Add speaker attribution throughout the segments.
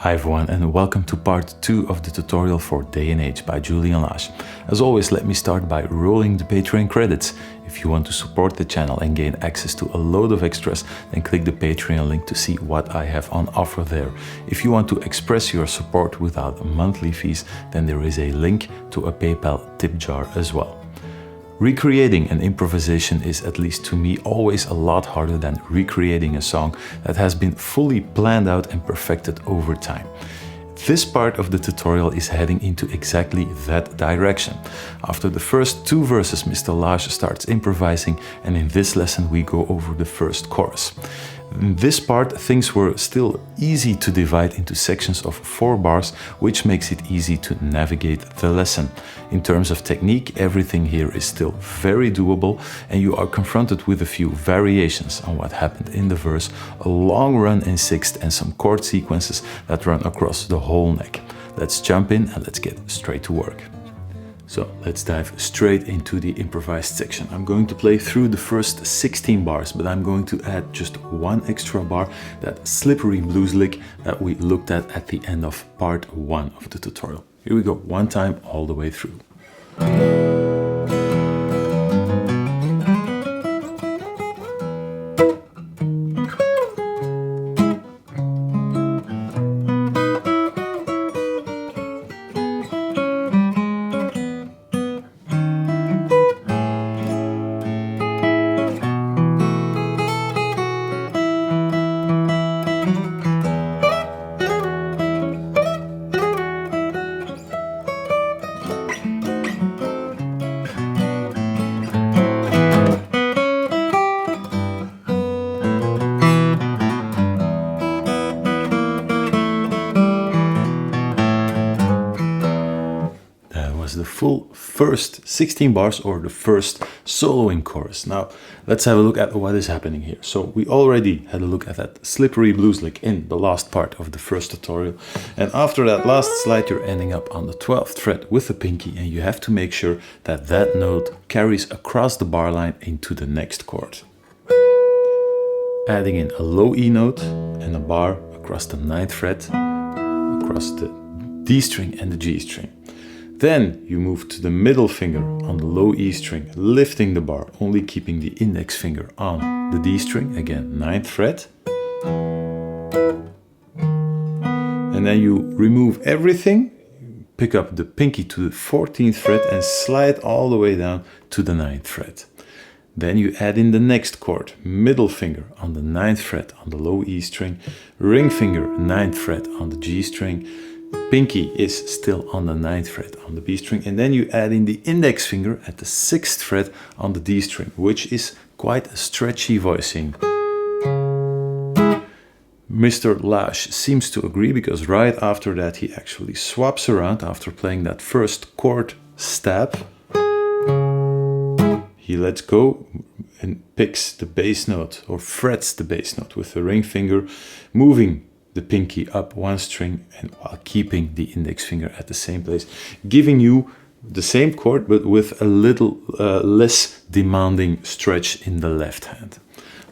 Speaker 1: Hi everyone, and welcome to part 2 of the tutorial for Day and Age by Julian Lage. As always, let me start by rolling the Patreon credits. If you want to support the channel and gain access to a load of extras, then click the Patreon link to see what I have on offer there. If you want to express your support without monthly fees, then there is a link to a PayPal tip jar as well. Recreating an improvisation is, at least to me, always a lot harder than recreating a song that has been fully planned out and perfected over time. This part of the tutorial is heading into exactly that direction. After the first 2 verses, Mr. Lage starts improvising, and in this lesson we go over the first chorus. In this part, things were still easy to divide into sections of 4 bars, which makes it easy to navigate the lesson. In terms of technique, everything here is still very doable, and you are confronted with a few variations on what happened in the verse, a long run in 6th and some chord sequences that run across the whole neck. Let's jump in and let's get straight to work. So let's dive straight into the improvised section. I'm going to play through the first 16 bars, but I'm going to add just 1 extra bar, that slippery blues lick that we looked at the end of part 1 of the tutorial. Here we go, one time all the way through. The full first 16 bars, or the first soloing chorus. Now let's have a look at what is happening here. So we already had a look at that slippery blues lick in the last part of the first tutorial, and after that last slide you're ending up on the 12th fret with the pinky, and you have to make sure that that note carries across the bar line into the next chord. Adding in a low E note and a bar across the 9th fret, across the D string and the G string. Then you move to the middle finger on the low E string, lifting the bar, only keeping the index finger on the D string, again 9th fret. And then you remove everything, pick up the pinky to the 14th fret and slide all the way down to the 9th fret. Then you add in the next chord, middle finger on the 9th fret on the low E string, ring finger 9th fret on the G string, pinky is still on the 9th fret on the B string, and then you add in the index finger at the 6th fret on the D string, which is quite a stretchy voicing. Mr. Lage seems to agree, because right after that he actually swaps around after playing that first chord stab. He lets go and picks the bass note, or frets the bass note with the ring finger, moving the pinky up 1 string, and while keeping the index finger at the same place, giving you the same chord but with a little less demanding stretch in the left hand.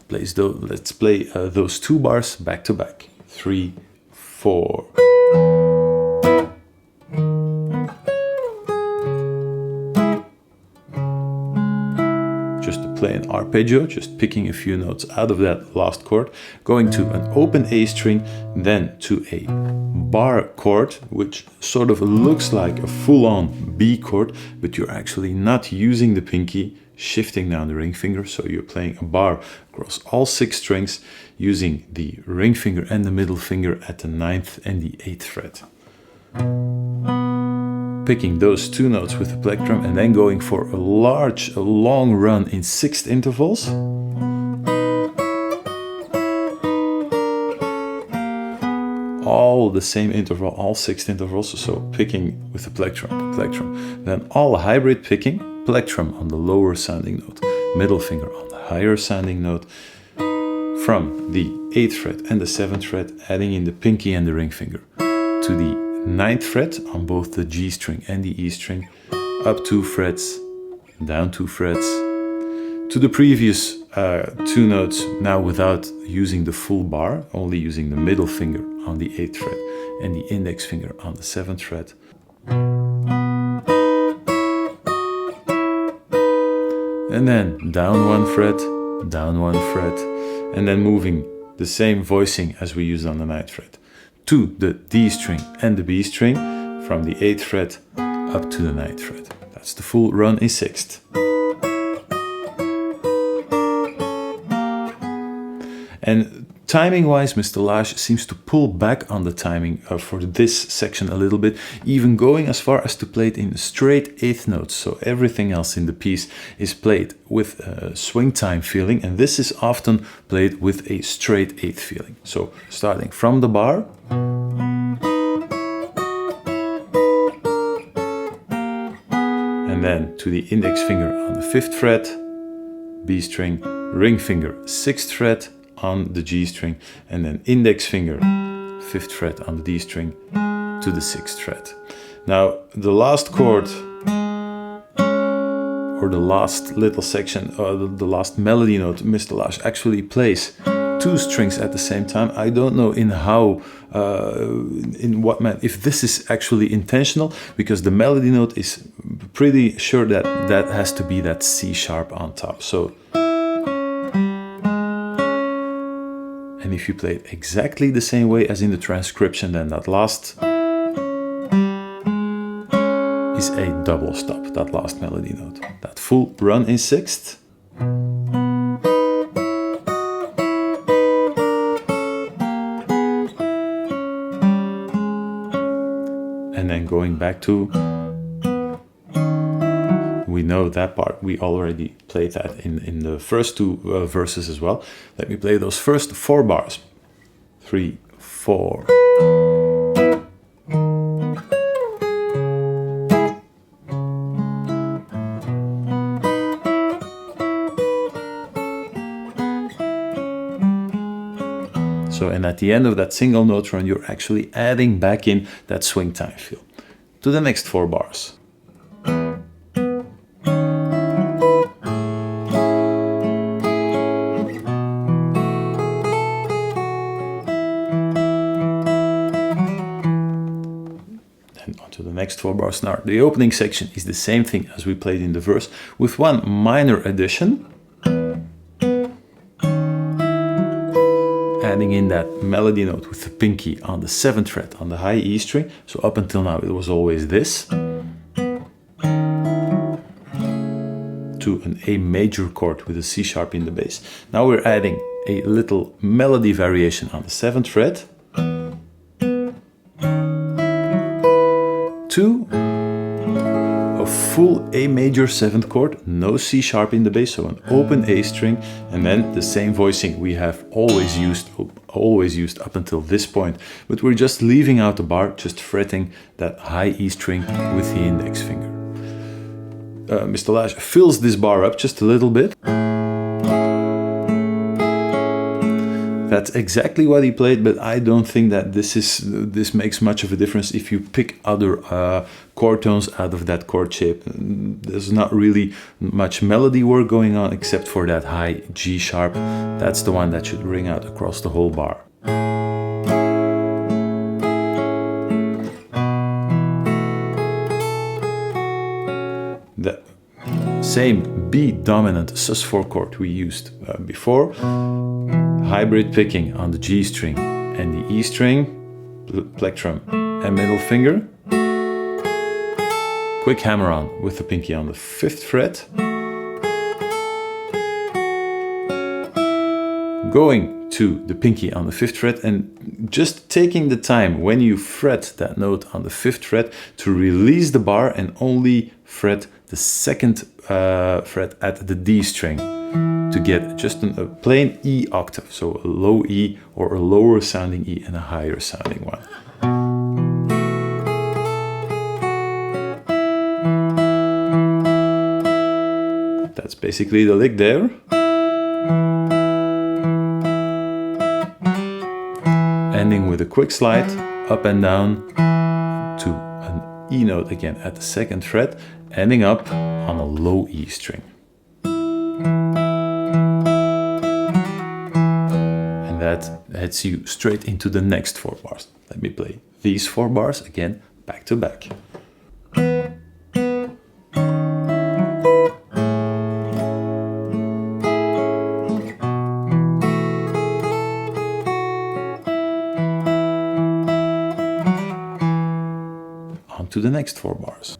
Speaker 1: Let's play those 2 bars back to back. 3, 4. Play an arpeggio, just picking a few notes out of that last chord, going to an open A string, then to a bar chord, which sort of looks like a full-on B chord, but you're actually not using the pinky, shifting down the ring finger, so you're playing a bar across all 6 strings, using the ring finger and the middle finger at the 9th and the 8th fret. Picking those 2 notes with the plectrum, and then going for a long run in 6th intervals. All the same interval, all 6th intervals, so picking with the plectrum. Then all hybrid picking, plectrum on the lower sounding note, middle finger on the higher sounding note, from the 8th fret and the 7th fret, adding in the pinky and the ring finger, to the 9th fret on both the G string and the E string, up 2 frets, down 2 frets, to the previous two notes now without using the full bar, only using the middle finger on the 8th fret and the index finger on the 7th fret. And then down 1 fret, down 1 fret, and then moving the same voicing as we used on the 9th fret to the D string and the B string from the 8th fret up to the 9th fret. That's the full run in 6th. And timing-wise, Mr. Lage seems to pull back on the timing for this section a little bit, even going as far as to play it in straight 8th notes. So everything else in the piece is played with a swing time feeling, and this is often played with a straight 8th feeling. So starting from the bar, and then to the index finger on the 5th fret, B string, ring finger 6th fret on the G string, and then index finger 5th fret on the D string to the 6th fret. Now the last chord, or the last little section, the last melody note, Mr. Lage actually plays 2 strings at the same time. I don't know in what manner, if this is actually intentional, because the melody note is pretty sure that that has to be that C sharp on top. So, and if you play it exactly the same way as in the transcription, then that last is a double stop, that last melody note. That full run in 6th. And then going back to, we know that part, we already played that in the first 2 verses as well. Let me play those first 4 bars. 3, 4. So, and at the end of that single note run, you're actually adding back in that swing time feel. To the next 4 bars. To the next 4 bars. Now the opening section is the same thing as we played in the verse, with one minor addition, adding in that melody note with the pinky on the 7th fret on the high E string. So up until now it was always this, to an A major chord with a C sharp in the bass. Now we're adding a little melody variation on the 7th fret to a full A major 7th chord, no C sharp in the bass, so an open A string, and then the same voicing we have always used up until this point, but we're just leaving out the bar, just fretting that high E string with the index finger. Mr. Lage fills this bar up just a little bit. That's exactly what he played, but I don't think that this makes much of a difference if you pick other chord tones out of that chord shape. There's not really much melody work going on except for that high G sharp. That's the one that should ring out across the whole bar. The same B dominant sus4 chord we used before. Hybrid picking on the G string and the E string, plectrum and middle finger. Quick hammer on with the pinky on the 5th fret. Going to the pinky on the 5th fret and just taking the time when you fret that note on the 5th fret to release the bar and only fret the 2nd fret at the D string, to get just a plain E octave, so a low E or a lower sounding E and a higher sounding one. That's basically the lick there. Ending with a quick slide up and down to an E note again at the 2nd fret, ending up on a low E string. that heads you straight into the next 4 bars. Let me play these 4 bars again, back to back. On to the next 4 bars.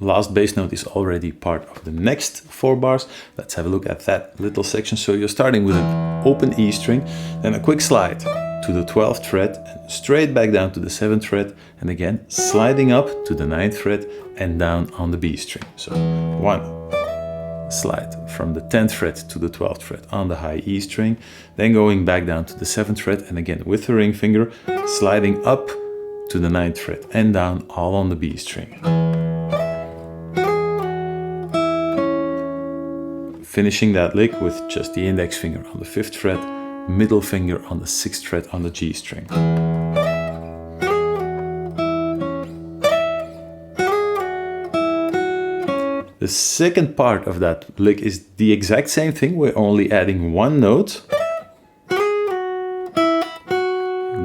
Speaker 1: Last bass note is already part of the next 4 bars. Let's have a look at that little section. So you're starting with an open E string, then a quick slide to the 12th fret, and straight back down to the 7th fret, and again sliding up to the 9th fret and down on the B string. So 1 slide from the 10th fret to the 12th fret on the high E string, then going back down to the 7th fret, and again with the ring finger sliding up to the 9th fret and down, all on the B string. Finishing that lick with just the index finger on the 5th fret, middle finger on the 6th fret on the G string. The second part of that lick is the exact same thing. We're only adding 1 note,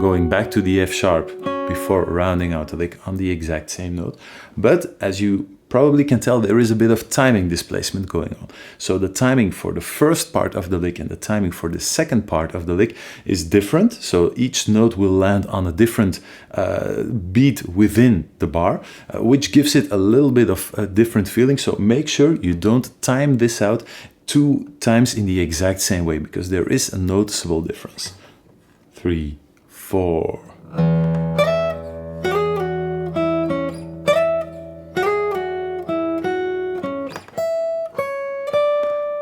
Speaker 1: going back to the F sharp before rounding out the lick on the exact same note. But as you probably can tell, there is a bit of timing displacement going on. So the timing for the first part of the lick and the timing for the second part of the lick is different. So each note will land on a different beat within the bar, which gives it a little bit of a different feeling. So make sure you don't time this out 2 times in the exact same way, because there is a noticeable difference. 3, 4.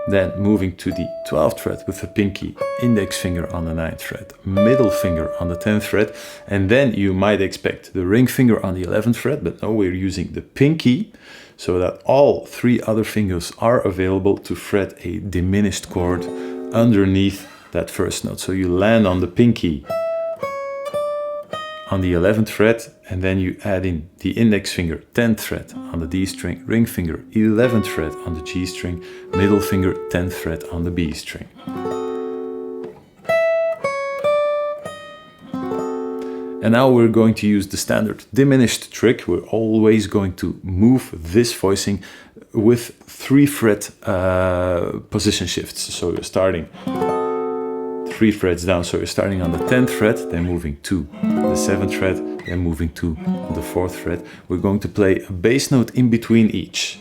Speaker 1: Then moving to the 12th fret with the pinky, index finger on the 9th fret, middle finger on the 10th fret, and then you might expect the ring finger on the 11th fret, but no, we're using the pinky, so that all 3 other fingers are available to fret a diminished chord underneath that first note. So you land on the pinky on the 11th fret, and then you add in the index finger 10th fret on the D string, ring finger 11th fret on the G string, middle finger 10th fret on the B string. And now we're going to use the standard diminished trick. We're always going to move this voicing with 3 fret position shifts. So you're starting 3 frets down, so you're starting on the 10th fret, then moving to the 7th fret, then moving to the 4th fret. We're going to play a bass note in between each.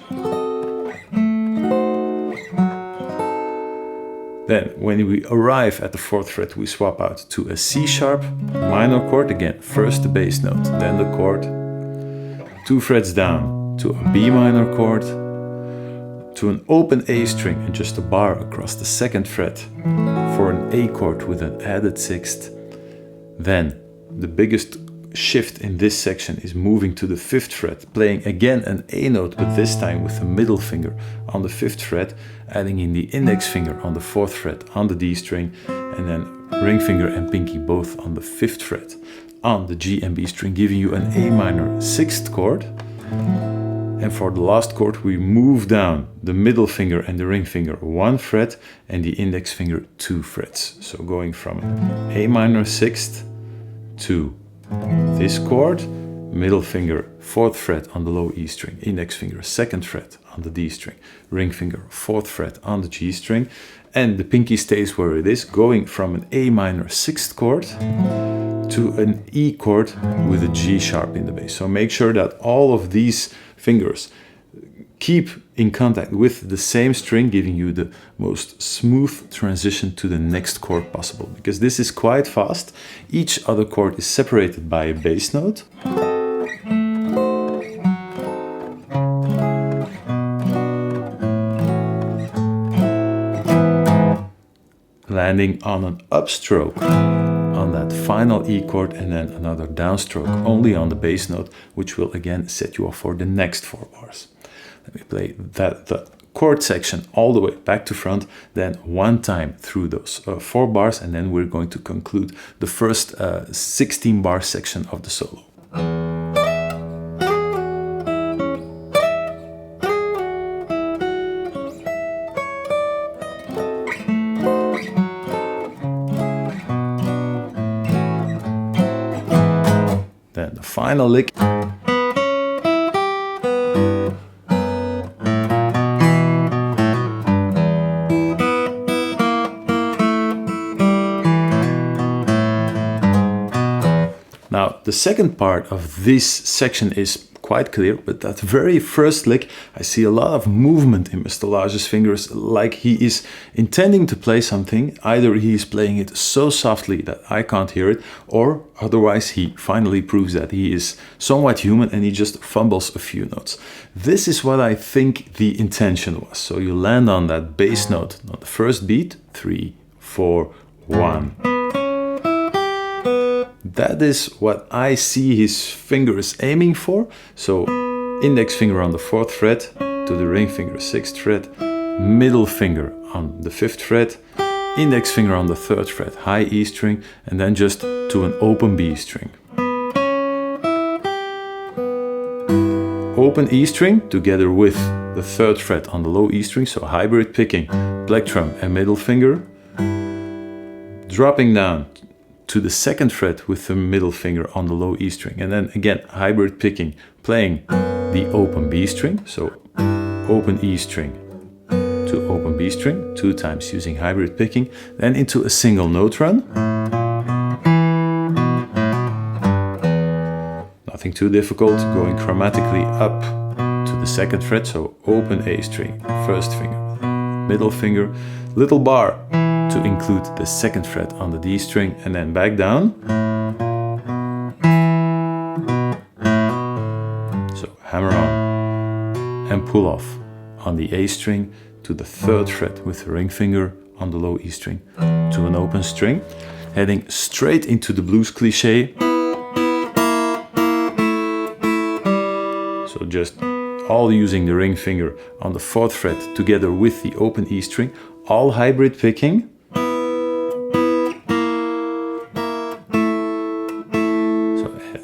Speaker 1: Then when we arrive at the 4th fret, we swap out to a C sharp minor chord. Again, first the bass note, then the chord. 2 frets down to a B minor chord, to an open A string and just a bar across the 2nd fret for an A chord with an added 6th. Then the biggest shift in this section is moving to the 5th fret, playing again an A note, but this time with the middle finger on the 5th fret, adding in the index finger on the 4th fret on the D string, and then ring finger and pinky both on the 5th fret on the G and B string, giving you an A minor 6th chord. And for the last chord, we move down the middle finger and the ring finger 1 fret and the index finger 2 frets. So going from A minor 6th to this chord, middle finger 4th fret on the low E string, index finger 2nd fret on the D string, ring finger 4th fret on the G string, and the pinky stays where it is, going from an A minor 6th chord to an E chord with a G sharp in the bass. So make sure that all of these fingers keep in contact with the same string, giving you the most smooth transition to the next chord possible, because this is quite fast. Each other chord is separated by a bass note. Landing on an upstroke on that final E chord, and then another downstroke only on the bass note, which will again set you off for the next 4 bars. Let me play that the chord section all the way back to front, then one time through those 4 bars, and then we're going to conclude the first 16 bar section of the solo. Then the final lick. Now, the second part of this section is quite clear, but that very first lick, I see a lot of movement in Mr. Lage's fingers, like he is intending to play something. Either he is playing it so softly that I can't hear it, or otherwise he finally proves that he is somewhat human and he just fumbles a few notes. This is what I think the intention was. So you land on that bass note on the first beat, 3, 4, 1. That is what I see his fingers aiming for. So index finger on the 4th fret to the ring finger 6th fret, middle finger on the 5th fret, index finger on the 3rd fret, high E string, and then just to an open B string. Open E string together with the 3rd fret on the low E string, so hybrid picking, plectrum and middle finger, dropping down to the 2nd fret with the middle finger on the low E string, and then again hybrid picking, playing the open B string, so open E string to open B string 2 times using hybrid picking, then into a single note run. Nothing too difficult, going chromatically up to the 2nd fret, so open A string, 1st finger, middle finger, little bar to include the 2nd fret on the D string, and then back down. So hammer on and pull off on the A string to the 3rd fret with the ring finger on the low E string to an open string, heading straight into the blues cliché. So just all using the ring finger on the 4th fret together with the open E string, all hybrid picking.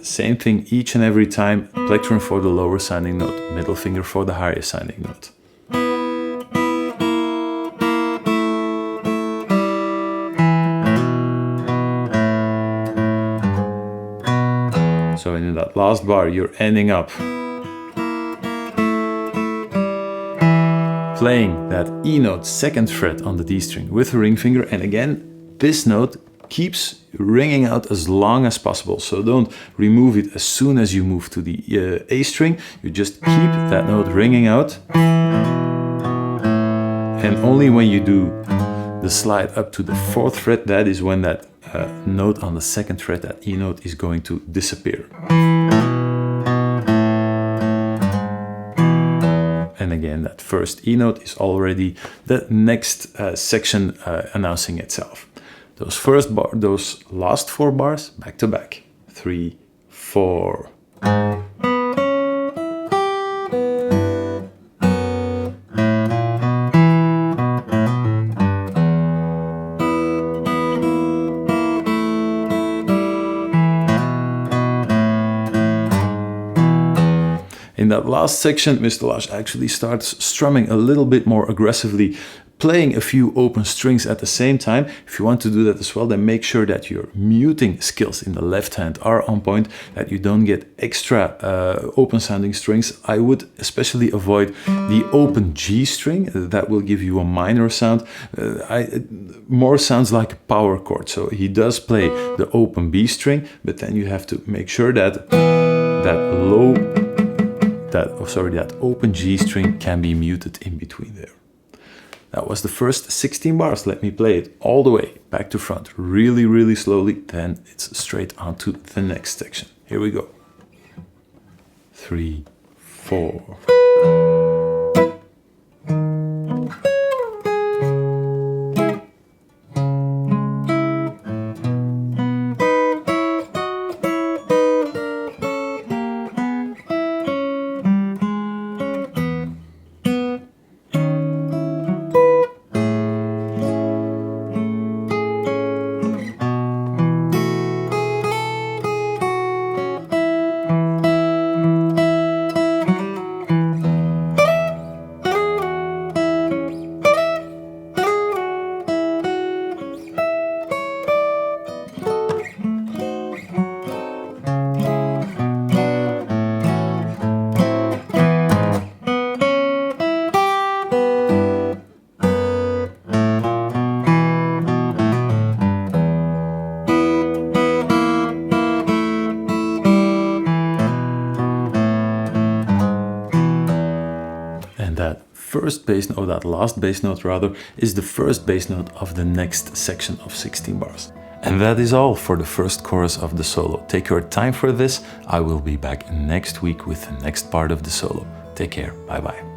Speaker 1: Same thing each and every time, plectrum for the lower sounding note, middle finger for the higher sounding note. So in that last bar you're ending up playing that E note 2nd fret on the D string with the ring finger, and again this note keeps ringing out as long as possible, so don't remove it as soon as you move to the A string. You just keep that note ringing out, and only when you do the slide up to the 4th fret, that is when that note on the 2nd fret, that E note, is going to disappear. And again, that first E note is already the next section announcing itself. Those last 4 bars back to back. 3, 4. In that last section, Mr. Lage actually starts strumming a little bit more aggressively, playing a few open strings at the same time. If you want to do that as well, then make sure that your muting skills in the left hand are on point, that you don't get extra open sounding strings. I would especially avoid the open G string. That will give you a minor sound. More sounds like a power chord. So he does play the open B string, but then you have to make sure that that open G string can be muted in between there. That was the first 16 bars. Let me play it all the way back to front, really, really slowly. Then it's straight on to the next section. Here we go. 3, 4. first bass note, that last bass note rather, is the first bass note of the next section of 16 bars. And that is all for the first chorus of the solo. Take your time for this. I will be back next week with the next part of the solo. Take care. Bye bye.